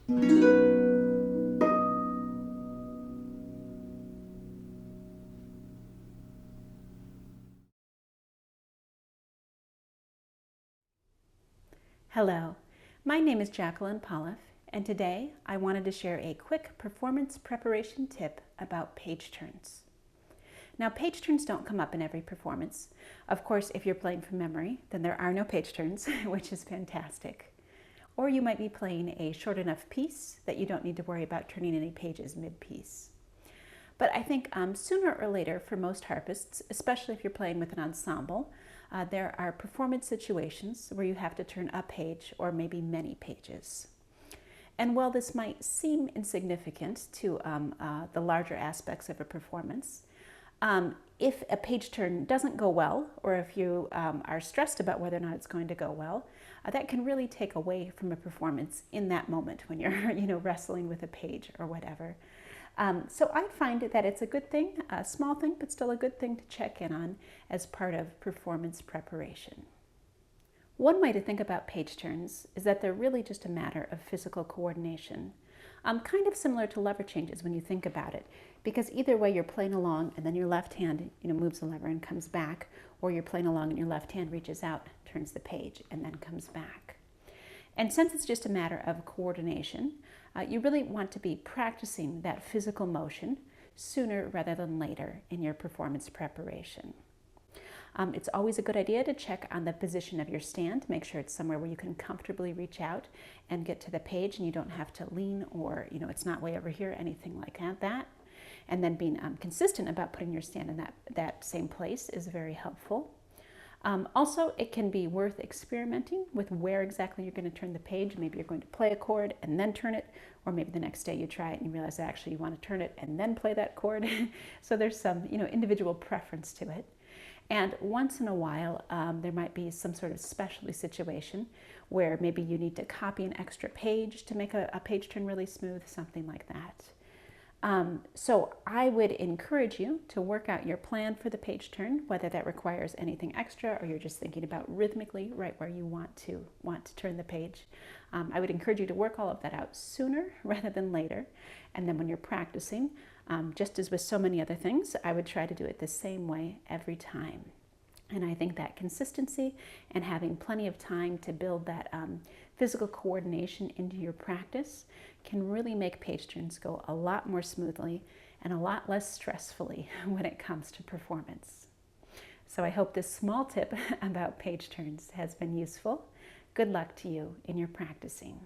Hello, my name is Jacqueline Pollauf, and today I wanted to share a quick performance preparation tip about page turns. Now, page turns don't come up in every performance. Of course, if you're playing from memory, then there are no page turns, which is fantastic. Or you might be playing a short enough piece that you don't need to worry about turning any pages mid-piece. But I think sooner or later, for most harpists, especially if you're playing with an ensemble, there are performance situations where you have to turn a page or maybe many pages. And while this might seem insignificant to the larger aspects of a performance, if a page turn doesn't go well, or if you are stressed about whether or not it's going to go well, that can really take away from a performance in that moment when you're wrestling with a page or whatever. So I find that it's a good thing, a small thing, but still a good thing to check in on as part of performance preparation. One way to think about page turns is that they're really just a matter of physical coordination. Kind of similar to lever changes when you think about it, because either way you're playing along and then your left hand moves the lever and comes back, or you're playing along and your left hand reaches out, turns the page, and then comes back. And since it's just a matter of coordination, you really want to be practicing that physical motion sooner rather than later in your performance preparation. It's always a good idea to check on the position of your stand, make sure it's somewhere where you can comfortably reach out and get to the page and you don't have to lean, or it's not way over here, anything like that. And then being consistent about putting your stand in that same place is very helpful. Also, it can be worth experimenting with where exactly you're going to turn the page. Maybe you're going to play a chord and then turn it, or maybe the next day you try it and you realize that actually you want to turn it and then play that chord. So there's some individual preference to it. And once in a while, there might be some sort of specialty situation where maybe you need to copy an extra page to make a page turn really smooth, something like that. So I would encourage you to work out your plan for the page turn, whether that requires anything extra or you're just thinking about rhythmically right where you want to turn the page. I would encourage you to work all of that out sooner rather than later. And then when you're practicing, just as with so many other things, I would try to do it the same way every time. And I think that consistency and having plenty of time to build that physical coordination into your practice can really make page turns go a lot more smoothly and a lot less stressfully when it comes to performance. So I hope this small tip about page turns has been useful. Good luck to you in your practicing.